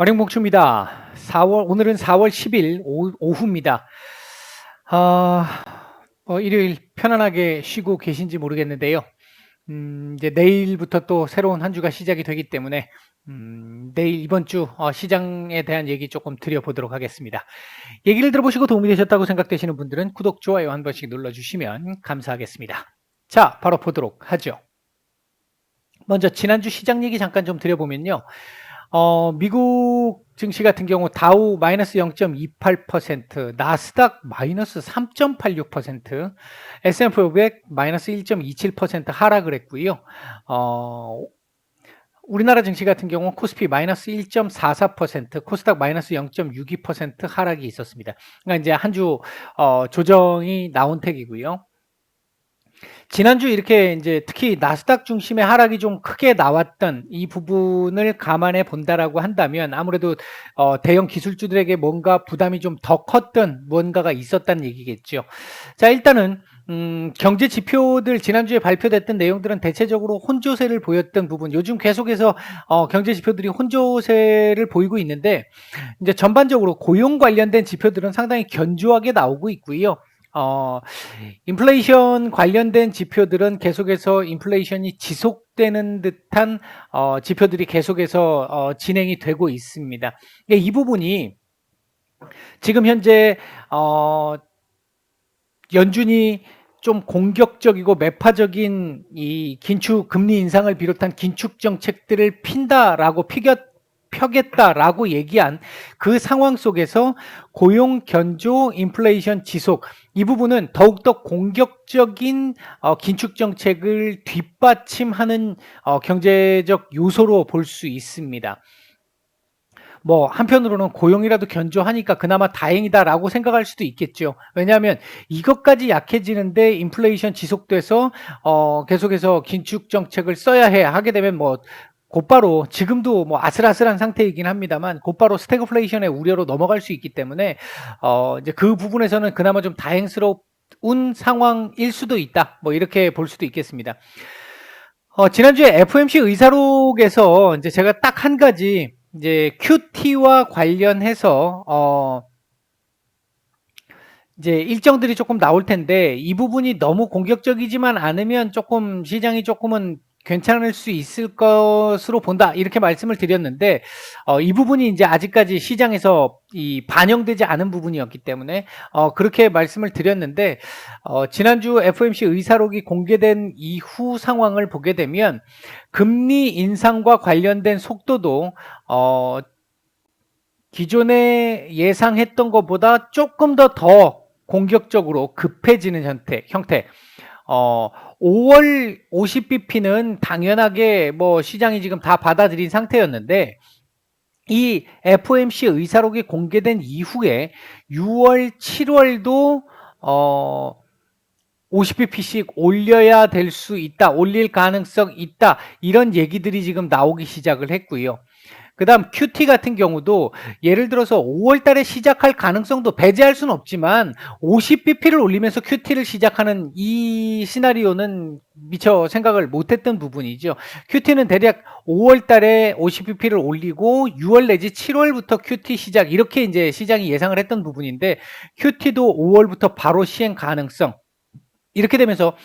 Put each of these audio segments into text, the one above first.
어령봉추입니다. 오늘은 4월 10일 오후입니다. 아, 일요일 편안하게 쉬고 계신지 모르겠는데요. 이제 내일부터 또 새로운 한 주가 시작이 되기 때문에, 내일 이번 주 시장에 대한 얘기 조금 드려보도록 하겠습니다. 얘기를 들어보시고 도움이 되셨다고 생각되시는 분들은 구독, 좋아요 한 번씩 눌러주시면 감사하겠습니다. 자, 바로 보도록 하죠. 먼저 지난주 시장 얘기 잠깐 좀 드려보면요. 미국 증시 같은 경우 다우 마이너스 0.28%, 나스닥 마이너스 3.86%, S&P 500 마이너스 1.27% 하락을 했고요. 우리나라 증시 같은 경우 코스피 마이너스 1.44%, 코스닥 마이너스 0.62% 하락이 있었습니다. 그러니까 이제 한 주 조정이 나온 택이고요. 지난주 이렇게 이제 특히 나스닥 중심의 하락이 좀 크게 나왔던 이 부분을 감안해 본다라고 한다면 아무래도 대형 기술주들에게 뭔가 부담이 좀 더 컸던 무언가가 있었다는 얘기겠죠. 자, 일단은 경제 지표들 지난주에 발표됐던 내용들은 대체적으로 혼조세를 보였던 부분, 요즘 계속해서 경제 지표들이 혼조세를 보이고 있는데 이제 전반적으로 고용 관련된 지표들은 상당히 견조하게 나오고 있고요. 인플레이션 관련된 지표들은 계속해서 인플레이션이 지속되는 듯한 지표들이 계속해서 진행이 되고 있습니다. 이 부분이 지금 현재 연준이 좀 공격적이고 매파적인 이 긴축 금리 인상을 비롯한 긴축 정책들을 펴겠다라고 얘기한 그 상황 속에서 고용 견조, 인플레이션 지속 이 부분은 더욱더 공격적인 긴축 정책을 뒷받침하는 경제적 요소로 볼 수 있습니다. 뭐 한편으로는 고용이라도 견조하니까 그나마 다행이다라고 생각할 수도 있겠죠. 왜냐하면 이것까지 약해지는데 인플레이션 지속돼서 계속해서 긴축 정책을 써야 하게 되면 뭐 곧바로 지금도 뭐 아슬아슬한 상태이긴 합니다만 곧바로 스태그플레이션의 우려로 넘어갈 수 있기 때문에 이제 그 부분에서는 그나마 좀 다행스러운 상황일 수도 있다. 뭐 이렇게 볼 수도 있겠습니다. 지난주에 FOMC 의사록에서 이제 제가 딱 한 가지 이제 QT와 관련해서 이제 일정들이 조금 나올 텐데 이 부분이 너무 공격적이지만 않으면 조금 시장이 조금은 괜찮을 수 있을 것으로 본다 이렇게 말씀을 드렸는데 이 부분이 이제 아직까지 시장에서 이 반영되지 않은 부분이었기 때문에 그렇게 말씀을 드렸는데 지난주 FOMC 의사록이 공개된 이후 상황을 보게 되면 금리 인상과 관련된 속도도 기존에 예상했던 것보다 조금 더 공격적으로 급해지는 형태. 5월 50bp는 당연하게 뭐 시장이 지금 다 받아들인 상태였는데 이 FOMC 의사록이 공개된 이후에 6월, 7월도 50bp씩 올려야 될 수 있다, 올릴 가능성 있다 이런 얘기들이 지금 나오기 시작을 했고요. 그 다음 QT 같은 경우도 예를 들어서 5월 달에 시작할 가능성도 배제할 수는 없지만 50bp를 올리면서 QT를 시작하는 이 시나리오는 미처 생각을 못했던 부분이죠. QT는 대략 5월 달에 50bp를 올리고 6월 내지 7월부터 QT 시작 이렇게 이제 시장이 예상을 했던 부분인데 QT도 5월부터 바로 시행 가능성 이렇게 되면서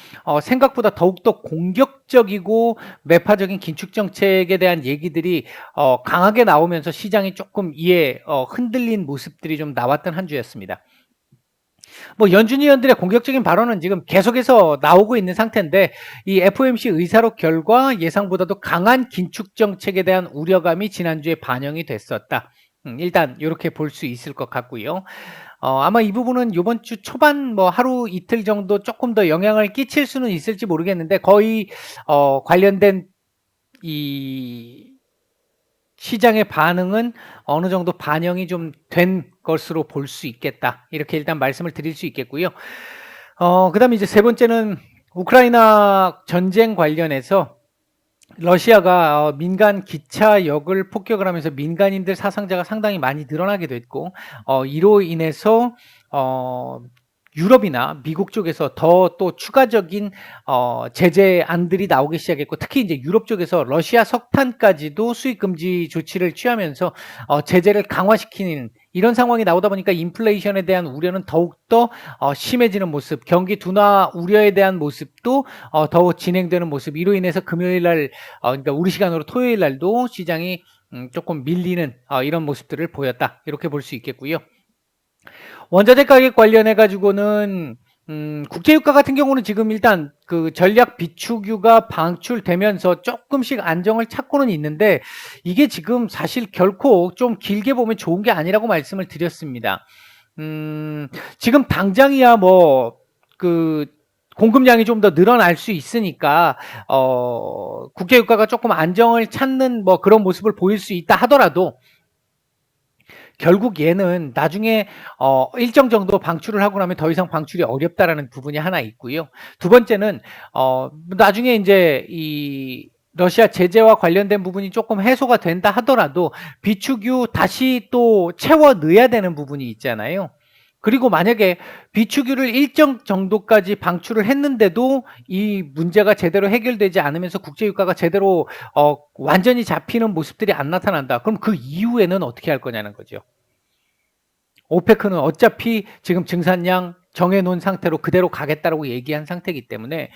생각보다 더욱더 공격적이고 매파적인 긴축 정책에 대한 얘기들이 강하게 나오면서 시장이 조금 이에 흔들린 모습들이 좀 나왔던 한 주였습니다. 뭐 연준 위원들의 공격적인 발언은 지금 계속해서 나오고 있는 상태인데 이 FOMC 의사록 결과 예상보다도 강한 긴축 정책에 대한 우려감이 지난주에 반영이 됐었다. 일단 이렇게 볼 수 있을 것 같고요. 아마 이 부분은 이번 주 초반 뭐 하루 이틀 정도 조금 더 영향을 끼칠 수는 있을지 모르겠는데 거의 관련된 이 시장의 반응은 어느 정도 반영이 좀 된 것으로 볼 수 있겠다. 이렇게 일단 말씀을 드릴 수 있겠고요. 그다음에 이제 세 번째는 우크라이나 전쟁 관련해서 러시아가 민간 기차역을 폭격을 하면서 민간인들 사상자가 상당히 많이 늘어나게 됐고 이로 인해서 유럽이나 미국 쪽에서 더 또 추가적인 제재안들이 나오기 시작했고, 특히 이제 유럽 쪽에서 러시아 석탄까지도 수입 금지 조치를 취하면서 제재를 강화시키는 이런 상황이 나오다 보니까 인플레이션에 대한 우려는 더욱더 심해지는 모습, 경기 둔화 우려에 대한 모습도 더욱 진행되는 모습, 이로 인해서 금요일 날, 그러니까 우리 시간으로 토요일 날도 시장이 조금 밀리는 이런 모습들을 보였다, 이렇게 볼 수 있겠고요. 원자재 가격 관련해 가지고는 국제유가 같은 경우는 지금 일단 그 전략 비축유가 방출되면서 조금씩 안정을 찾고는 있는데, 이게 지금 사실 결코 좀 길게 보면 좋은 게 아니라고 말씀을 드렸습니다. 지금 당장이야 뭐 그 공급량이 좀 더 늘어날 수 있으니까 국제유가가 조금 안정을 찾는 뭐 그런 모습을 보일 수 있다 하더라도, 결국 얘는 나중에 일정 정도 방출을 하고 나면 더 이상 방출이 어렵다라는 부분이 하나 있고요. 두 번째는 나중에 이제 이 러시아 제재와 관련된 부분이 조금 해소가 된다 하더라도 비축유 다시 또 채워 넣어야 되는 부분이 있잖아요. 그리고 만약에 비축유를 일정 정도까지 방출을 했는데도 이 문제가 제대로 해결되지 않으면서 국제유가가 제대로 완전히 잡히는 모습들이 안 나타난다. 그럼 그 이후에는 어떻게 할 거냐는 거죠. 오페크는 어차피 지금 증산량 정해놓은 상태로 그대로 가겠다라고 얘기한 상태이기 때문에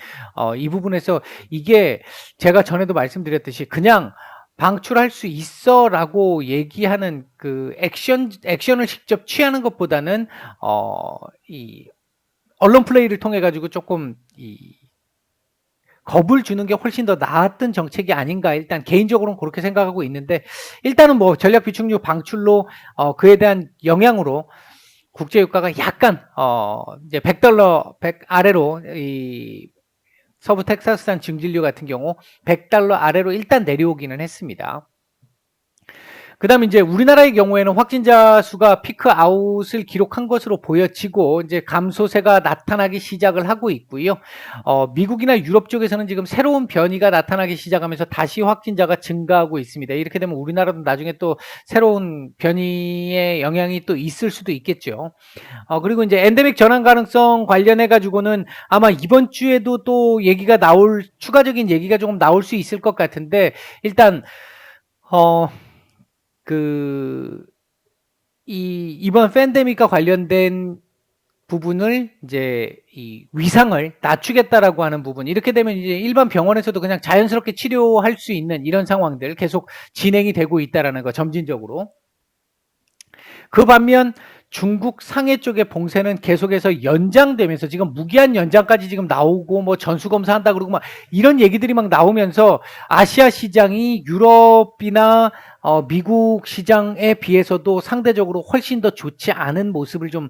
이 부분에서 이게 제가 전에도 말씀드렸듯이 그냥 방출할 수 있어라고 얘기하는 그 액션을 직접 취하는 것보다는 이 언론 플레이를 통해 가지고 조금 겁을 주는 게 훨씬 더 나았던 정책이 아닌가, 일단 개인적으로는 그렇게 생각하고 있는데, 일단은 뭐 전략 비축유 방출로 그에 대한 영향으로 국제유가가 약간 이제 $100 아래로, 이 서부 텍사스산 증질유 같은 경우 $100 아래로 일단 내려오기는 했습니다. 그 다음에 이제 우리나라의 경우에는 확진자 수가 피크아웃을 기록한 것으로 보여지고 이제 감소세가 나타나기 시작을 하고 있고요. 미국이나 유럽 쪽에서는 지금 새로운 변이가 나타나기 시작하면서 다시 확진자가 증가하고 있습니다. 이렇게 되면 우리나라도 나중에 또 새로운 변이의 영향이 또 있을 수도 있겠죠. 그리고 이제 엔데믹 전환 가능성 관련해 가지고는 아마 이번 주에도 또 추가적인 얘기가 조금 나올 수 있을 것 같은데, 일단 이번 팬데믹과 관련된 부분을 이제 이 위상을 낮추겠다라고 하는 부분, 이렇게 되면 이제 일반 병원에서도 그냥 자연스럽게 치료할 수 있는 이런 상황들 계속 진행이 되고 있다라는 거, 점진적으로. 그 반면 중국 상해 쪽의 봉쇄는 계속해서 연장되면서 지금 무기한 연장까지 지금 나오고 뭐 전수검사 한다 그러고 막 이런 얘기들이 막 나오면서 아시아 시장이 유럽이나 미국 시장에 비해서도 상대적으로 훨씬 더 좋지 않은 모습을 좀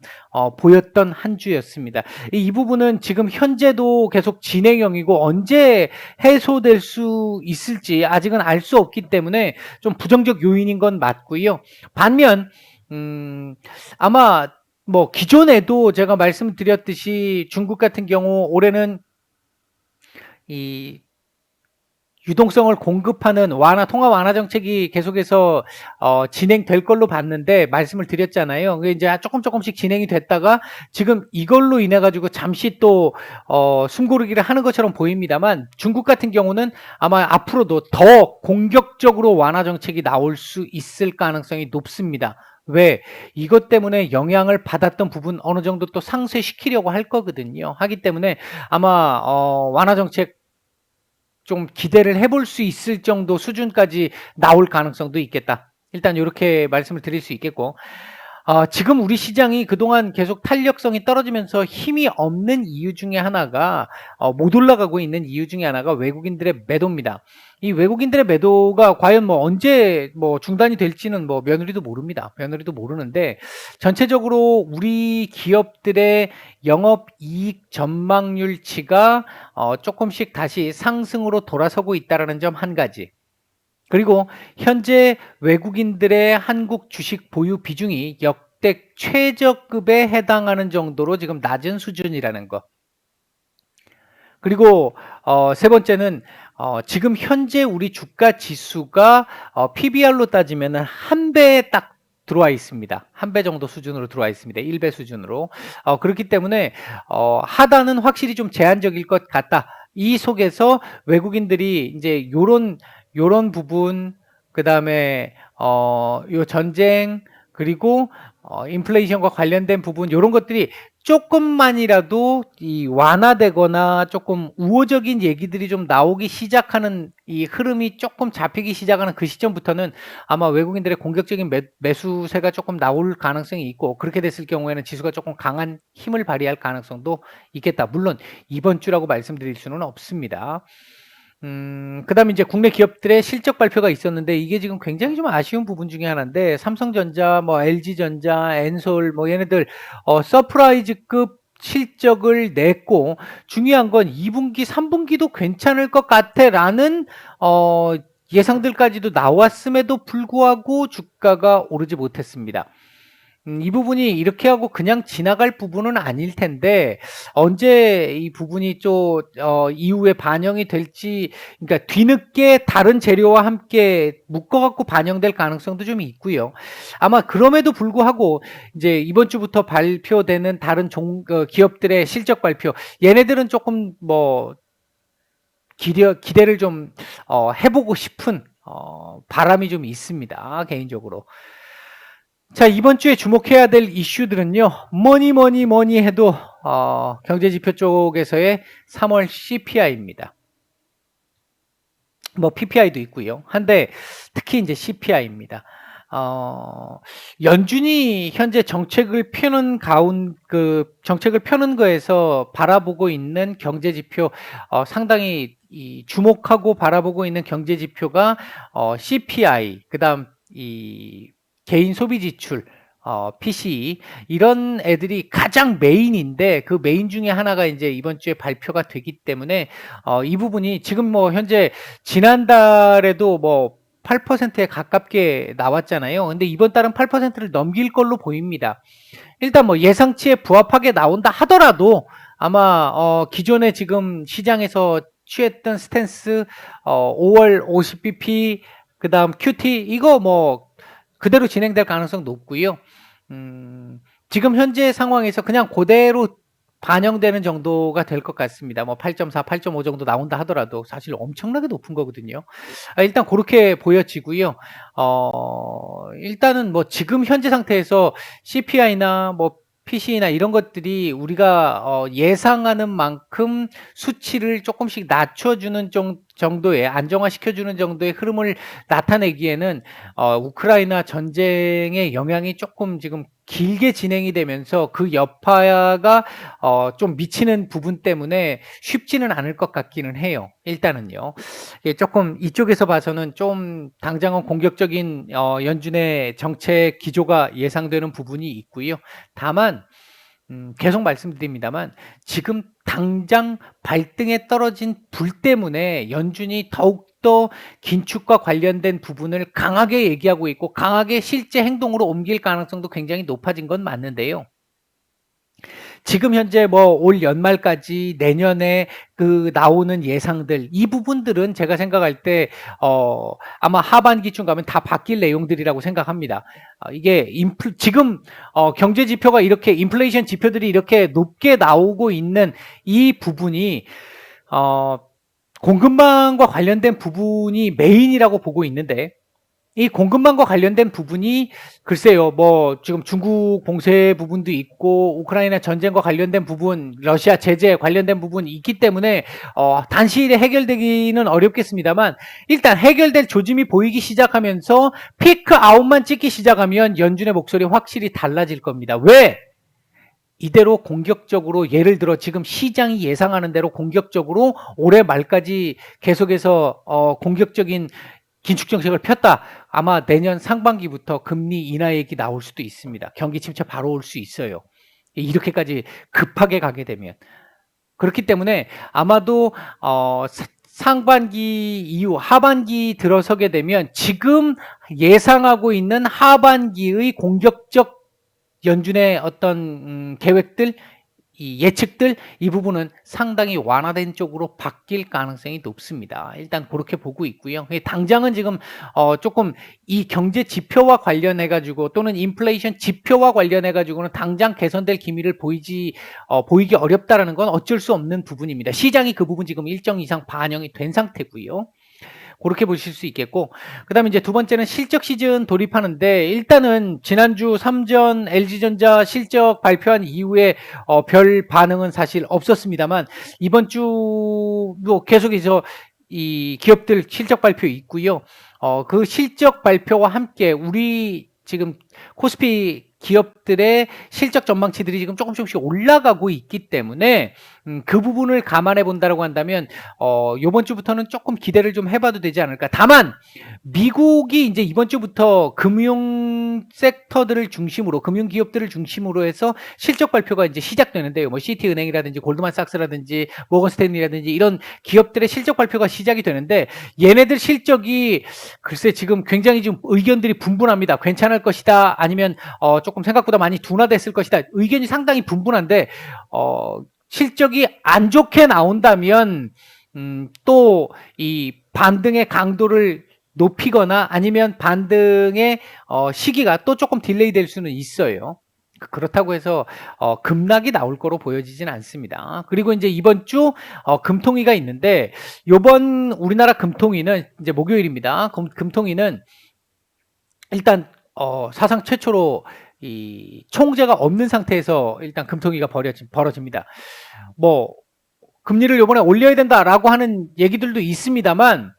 보였던 한 주였습니다. 이 부분은 지금 현재도 계속 진행형이고 언제 해소될 수 있을지 아직은 알 수 없기 때문에 좀 부정적 요인인 건 맞고요. 반면 아마 뭐 기존에도 제가 말씀드렸듯이 중국 같은 경우 올해는 이 유동성을 공급하는 통화 완화 정책이 계속해서 진행될 걸로 봤는데, 말씀을 드렸잖아요. 그게 이제 조금씩 진행이 됐다가 지금 이걸로 인해 가지고 잠시 또 숨고르기를 하는 것처럼 보입니다만, 중국 같은 경우는 아마 앞으로도 더 공격적으로 완화 정책이 나올 수 있을 가능성이 높습니다. 왜? 이것 때문에 영향을 받았던 부분 어느 정도 또 상쇄시키려고 할 거거든요. 하기 때문에 아마 완화 정책 좀 기대를 해볼 수 있을 정도 수준까지 나올 가능성도 있겠다. 일단 이렇게 말씀을 드릴 수 있겠고, 지금 우리 시장이 그동안 계속 탄력성이 떨어지면서 힘이 없는 이유 중에 하나가, 못 올라가고 있는 이유 중에 하나가 외국인들의 매도입니다. 이 외국인들의 매도가 과연 뭐 언제 뭐 중단이 될지는 뭐 며느리도 모릅니다. 며느리도 모르는데, 전체적으로 우리 기업들의 영업이익 전망률치가 조금씩 다시 상승으로 돌아서고 있다는 점 한 가지. 그리고 현재 외국인들의 한국 주식 보유 비중이 역대 최저급에 해당하는 정도로 지금 낮은 수준이라는 거. 그리고 세 번째는 지금 현재 우리 주가 지수가 PBR로 따지면 한 배에 딱 들어와 있습니다. 1배 정도 수준으로 들어와 있습니다. 1배 수준으로. 그렇기 때문에 하단은 확실히 좀 제한적일 것 같다. 이 속에서 외국인들이 이제 요런 부분, 그다음에 요 전쟁, 그리고 인플레이션과 관련된 부분, 요런 것들이 조금만이라도 이 완화되거나 조금 우호적인 얘기들이 좀 나오기 시작하는, 이 흐름이 조금 잡히기 시작하는 그 시점부터는 아마 외국인들의 공격적인 매수세가 조금 나올 가능성이 있고, 그렇게 됐을 경우에는 지수가 조금 강한 힘을 발휘할 가능성도 있겠다. 물론 이번 주라고 말씀드릴 수는 없습니다. 그다음에 이제 국내 기업들의 실적 발표가 있었는데, 이게 지금 굉장히 좀 아쉬운 부분 중에 하나인데, 삼성전자, 뭐 LG전자, 엔솔, 뭐 얘네들 서프라이즈급 실적을 냈고, 중요한 건 2분기, 3분기도 괜찮을 것 같아라는 예상들까지도 나왔음에도 불구하고 주가가 오르지 못했습니다. 이 부분이 이렇게 하고 그냥 지나갈 부분은 아닐 텐데, 언제 이 부분이 또 이후에 반영이 될지, 그러니까 뒤늦게 다른 재료와 함께 묶어갖고 반영될 가능성도 좀 있고요. 아마 그럼에도 불구하고 이제 이번 주부터 발표되는 다른 기업들의 실적 발표, 얘네들은 조금 뭐 기대를 좀 해보고 싶은 바람이 좀 있습니다, 개인적으로. 자, 이번 주에 주목해야 될 이슈들은요, 뭐니 해도 경제지표 쪽에서의 3월 CPI입니다. 뭐 PPI도 있고요. 한데 특히 이제 CPI입니다. 연준이 현재 정책을 펴는 정책을 펴는 거에서 바라보고 있는 경제지표, 상당히 주목하고 바라보고 있는 경제지표가 CPI, 그다음 이 개인 소비 지출, PCE, 이런 애들이 가장 메인인데, 그 메인 중에 하나가 이제 이번 주에 발표가 되기 때문에 이 부분이 지금 뭐 현재 지난달에도 뭐 8%에 가깝게 나왔잖아요. 근데 이번 달은 8%를 넘길 걸로 보입니다. 일단 뭐 예상치에 부합하게 나온다 하더라도 아마 기존에 지금 시장에서 취했던 스탠스, 5월 50bp, 그다음 QT, 이거 뭐 그대로 진행될 가능성 높고요. 지금 현재 상황에서 그냥 그대로 반영되는 정도가 될 것 같습니다. 뭐 8.4, 8.5 정도 나온다 하더라도 사실 엄청나게 높은 거거든요. 일단 그렇게 보여지고요. 일단은 뭐 지금 현재 상태에서 CPI나 뭐 PC나 이런 것들이 우리가 예상하는 만큼 수치를 조금씩 낮춰주는 정도의, 안정화시켜주는 정도의 흐름을 나타내기에는 우크라이나 전쟁의 영향이 조금 지금 길게 진행이 되면서 그 여파가 좀 미치는 부분 때문에 쉽지는 않을 것 같기는 해요. 일단은요. 조금 이쪽에서 봐서는 좀 당장은 공격적인 연준의 정책 기조가 예상되는 부분이 있고요. 다만 계속 말씀드립니다만, 지금 당장 발등에 떨어진 불 때문에 연준이 더욱더 긴축과 관련된 부분을 강하게 얘기하고 있고, 강하게 실제 행동으로 옮길 가능성도 굉장히 높아진 건 맞는데요. 지금 현재 뭐 올 연말까지 내년에 그 나오는 예상들, 이 부분들은 제가 생각할 때 아마 하반기쯤 가면 다 바뀔 내용들이라고 생각합니다. 이게 지금 경제 지표가 이렇게, 인플레이션 지표들이 이렇게 높게 나오고 있는 이 부분이 공급망과 관련된 부분이 메인이라고 보고 있는데, 이 공급망과 관련된 부분이 글쎄요, 뭐 지금 중국 봉쇄 부분도 있고 우크라이나 전쟁과 관련된 부분, 러시아 제재 관련된 부분이 있기 때문에 단시일에 해결되기는 어렵겠습니다만, 일단 해결될 조짐이 보이기 시작하면서 피크 아웃만 찍기 시작하면 연준의 목소리 확실히 달라질 겁니다. 왜? 이대로 공격적으로, 예를 들어 지금 시장이 예상하는 대로 공격적으로 올해 말까지 계속해서 공격적인 긴축 정책을 폈다. 아마 내년 상반기부터 금리 인하 얘기 나올 수도 있습니다. 경기 침체 바로 올 수 있어요. 이렇게까지 급하게 가게 되면. 그렇기 때문에 아마도 상반기 이후 하반기 들어서게 되면 지금 예상하고 있는 하반기의 공격적 연준의 어떤 계획들, 이 예측들 이 부분은 상당히 완화된 쪽으로 바뀔 가능성이 높습니다. 일단 그렇게 보고 있고요. 당장은 지금 조금 이 경제 지표와 관련해 가지고 또는 인플레이션 지표와 관련해 가지고는 당장 개선될 기미를 보이기 어렵다라는 건 어쩔 수 없는 부분입니다. 시장이 그 부분 지금 일정 이상 반영이 된 상태고요. 그렇게 보실 수 있겠고, 그다음에 이제 두 번째는 실적 시즌 돌입하는데, 일단은 지난주 3전 LG전자 실적 발표한 이후에 별 반응은 사실 없었습니다만, 이번 주도 계속해서 이 기업들 실적 발표 있고요. 그 실적 발표와 함께 우리 지금 코스피 기업들의 실적 전망치들이 지금 조금씩 올라가고 있기 때문에 그 부분을 감안해 본다라고 한다면 요번 주부터는 조금 기대를 좀 해봐도 되지 않을까. 다만 미국이 이제 이번 주부터 금융 섹터들을 중심으로 금융 기업들을 중심으로 해서 실적 발표가 이제 시작되는데요. 뭐 시티은행이라든지 골드만삭스라든지 모건스탠리라든지 이런 기업들의 실적 발표가 시작이 되는데 얘네들 실적이 글쎄 지금 굉장히 좀 의견들이 분분합니다. 괜찮을 것이다. 아니면 조금 생각보다 많이 둔화됐을 것이다. 의견이 상당히 분분한데 실적이 안 좋게 나온다면 또 이 반등의 강도를 높이거나 아니면 반등의 시기가 또 조금 딜레이 될 수는 있어요. 그렇다고 해서 급락이 나올 거로 보여지진 않습니다. 그리고 이제 이번 주 금통위가 있는데 요번 우리나라 금통위는 이제 목요일입니다. 금통위는 일단 사상 최초로 이 총재가 없는 상태에서 일단 금통위가 벌어집니다. 뭐 금리를 이번에 올려야 된다라고 하는 얘기들도 있습니다만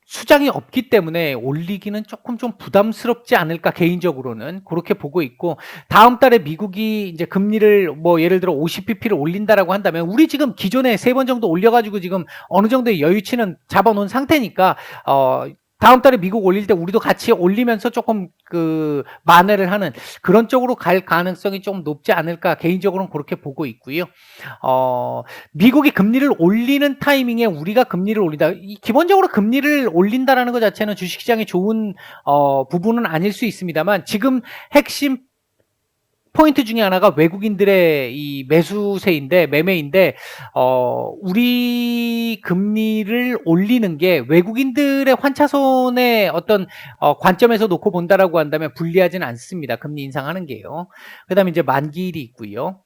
수장이 없기 때문에 올리기는 조금 좀 부담스럽지 않을까 개인적으로는 그렇게 보고 있고 다음 달에 미국이 이제 금리를 뭐 예를 들어 50bp를 올린다라고 한다면 우리 지금 기존에 3번 정도 올려가지고 지금 어느 정도의 여유치는 잡아놓은 상태니까 다음 달에 미국 올릴 때 우리도 같이 올리면서 조금 그 만회를 하는 그런 쪽으로 갈 가능성이 좀 높지 않을까 개인적으로는 그렇게 보고 있고요. 미국이 금리를 올리는 타이밍에 우리가 금리를 올린다. 기본적으로 금리를 올린다라는 것 자체는 주식시장에 좋은 부분은 아닐 수 있습니다만 지금 핵심 포인트 중에 하나가 외국인들의 이 매매인데 우리 금리를 올리는 게 외국인들의 환차손의 어떤 관점에서 놓고 본다라고 한다면 불리하지는 않습니다. 금리 인상하는 게요. 그다음에 이제 만기일이 있고요.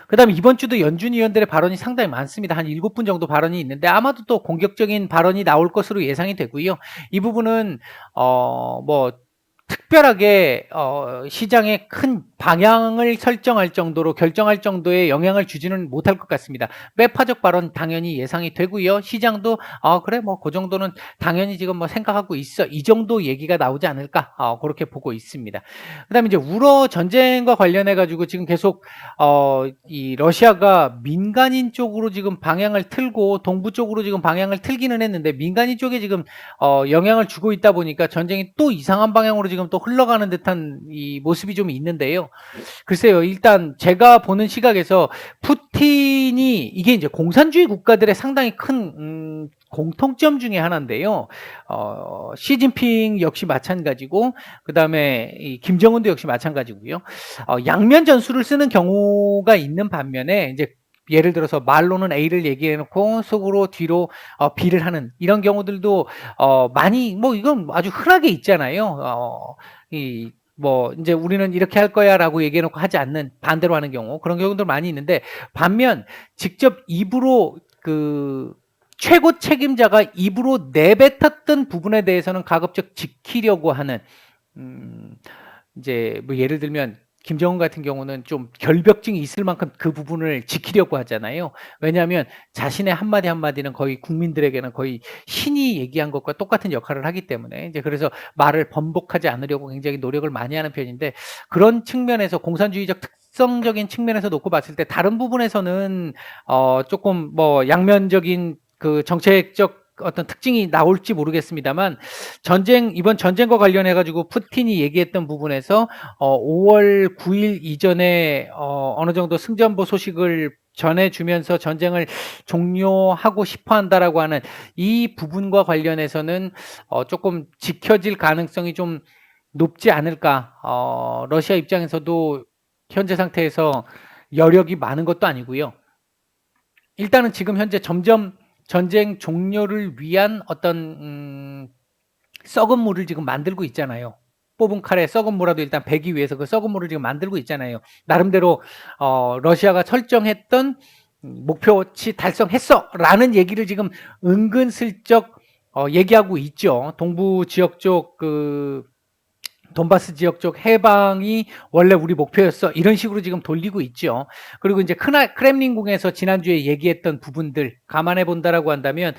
그다음에 이번 주도 연준 위원들의 발언이 상당히 많습니다. 한 7분 정도 발언이 있는데 아마도 또 공격적인 발언이 나올 것으로 예상이 되고요. 이 부분은 뭐 특별하게 시장에 큰 방향을 설정할 정도로 결정할 정도의 영향을 주지는 못할 것 같습니다. 매파적 발언 당연히 예상이 되고요. 시장도 그래 뭐 그 정도는 당연히 지금 뭐 생각하고 있어 이 정도 얘기가 나오지 않을까 그렇게 보고 있습니다. 그다음에 이제 우러 전쟁과 관련해 가지고 지금 계속 이 러시아가 민간인 쪽으로 지금 방향을 틀고 동부 쪽으로 지금 방향을 틀기는 했는데 민간인 쪽에 지금 영향을 주고 있다 보니까 전쟁이 또 이상한 방향으로 지금 또 흘러가는 듯한 이 모습이 좀 있는데요. 글쎄요, 일단 제가 보는 시각에서 푸틴이 이게 이제 공산주의 국가들의 상당히 큰 공통점 중에 하나인데요. 시진핑 역시 마찬가지고 그다음에 이 김정은도 역시 마찬가지고요. 양면 전술을 쓰는 경우가 있는 반면에 이제 예를 들어서 말로는 A를 얘기해 놓고 속으로 뒤로 B를 하는 이런 경우들도 많이 뭐 이건 아주 흔하게 있잖아요. 뭐 이제 우리는 이렇게 할 거야라고 얘기해 놓고 하지 않는 반대로 하는 경우 그런 경우들 많이 있는데 반면 직접 입으로 그 최고 책임자가 입으로 내뱉었던 부분에 대해서는 가급적 지키려고 하는 이제 뭐 예를 들면 김정은 같은 경우는 좀 결벽증이 있을 만큼 그 부분을 지키려고 하잖아요. 왜냐하면 자신의 한마디 한마디는 거의 국민들에게는 거의 신이 얘기한 것과 똑같은 역할을 하기 때문에 이제 그래서 말을 번복하지 않으려고 굉장히 노력을 많이 하는 편인데 그런 측면에서 공산주의적 특성적인 측면에서 놓고 봤을 때 다른 부분에서는 조금 뭐 양면적인 그 정책적 어떤 특징이 나올지 모르겠습니다만 이번 전쟁과 관련해 가지고 푸틴이 얘기했던 부분에서 5월 9일 이전에 어느 정도 승전보 소식을 전해주면서 전쟁을 종료하고 싶어 한다라고 하는 이 부분과 관련해서는 조금 지켜질 가능성이 좀 높지 않을까. 러시아 입장에서도 현재 상태에서 여력이 많은 것도 아니고요. 일단은 지금 현재 점점 전쟁 종료를 위한 어떤 썩은 물을 지금 만들고 있잖아요. 뽑은 칼에 썩은 무라도 일단 베기 위해서 그 썩은 물을 지금 만들고 있잖아요. 나름대로 러시아가 설정했던 목표치 달성했어라는 얘기를 지금 은근슬쩍 얘기하고 있죠. 동부 지역 쪽 돈바스 지역 쪽 해방이 원래 우리 목표였어. 이런 식으로 지금 돌리고 있죠. 그리고 이제 크렘린궁에서 지난주에 얘기했던 부분들 감안해 본다라고 한다면,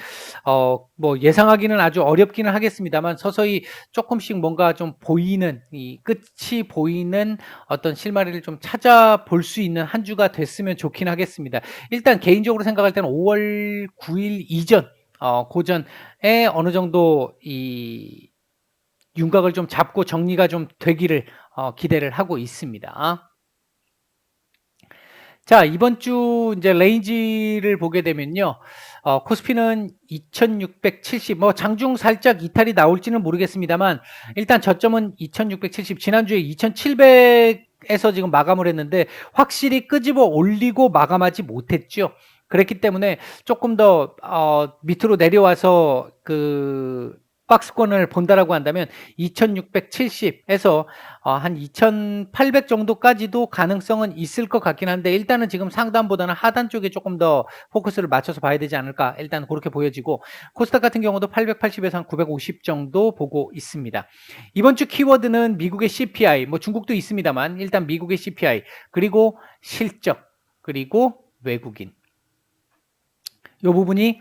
뭐 예상하기는 아주 어렵기는 하겠습니다만 서서히 조금씩 뭔가 좀 보이는, 이 끝이 보이는 어떤 실마리를 좀 찾아볼 수 있는 한 주가 됐으면 좋긴 하겠습니다. 일단 개인적으로 생각할 때는 5월 9일 이전, 고전에 어느 정도 이 윤곽을 좀 잡고 정리가 좀 되기를 기대를 하고 있습니다. 자, 이번 주 이제 레인지를 보게 되면요. 코스피는 2670, 뭐 장중 살짝 이탈이 나올지는 모르겠습니다만 일단 저점은 2670, 지난주에 2700에서 지금 마감을 했는데 확실히 끄집어 올리고 마감하지 못했죠. 그랬기 때문에 조금 더 밑으로 내려와서 박스권을 본다라고 한다면 2670에서 한 2800 정도까지도 가능성은 있을 것 같긴 한데 일단은 지금 상단보다는 하단 쪽에 조금 더 포커스를 맞춰서 봐야 되지 않을까 일단 그렇게 보여지고 코스닥 같은 경우도 880에서 한 950 정도 보고 있습니다. 이번 주 키워드는 미국의 CPI, 뭐 중국도 있습니다만 일단 미국의 CPI 그리고 실적 그리고 외국인 이 부분이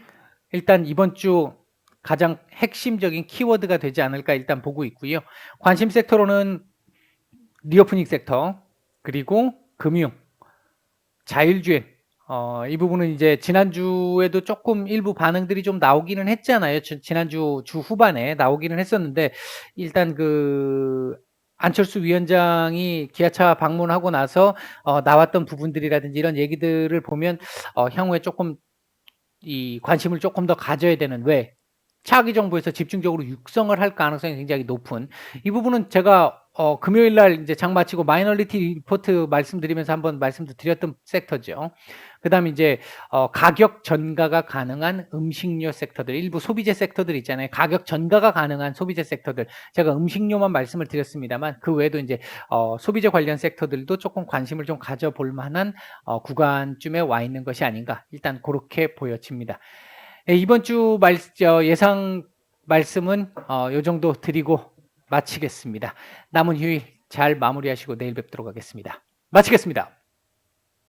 일단 이번 주 가장 핵심적인 키워드가 되지 않을까 일단 보고 있고요. 관심 섹터로는 리오프닝 sek터 그리고 금융, 자율주행 이 부분은 이제 지난주에도 조금 일부 반응들이 좀 나오기는 했잖아요. 지난주 주 후반에 나오기는 했었는데 일단 안철수 위원장이 기아차 방문하고 나서 나왔던 부분들이라든지 이런 얘기들을 보면 향후에 조금 이 관심을 조금 더 가져야 되는 왜 차기 정부에서 집중적으로 육성을 할 가능성이 굉장히 높은 이 부분은 제가 금요일 날 이제 장 마치고 마이너리티 리포트 말씀드리면서 한번 말씀도 드렸던 섹터죠. 그다음에 이제 가격 전가가 가능한 음식료 섹터들, 일부 소비재 섹터들 있잖아요. 가격 전가가 가능한 소비재 sek터들. 제가 음식료만 말씀을 드렸습니다만 그 외에도 이제 소비재 관련 섹터들도 조금 관심을 좀 가져볼 만한 구간쯤에 와 있는 것이 아닌가. 일단 그렇게 보여집니다. 네, 이번 주 예상 말씀은 요 정도 드리고 마치겠습니다. 남은 휴일 잘 마무리하시고 내일 뵙도록 하겠습니다. 마치겠습니다.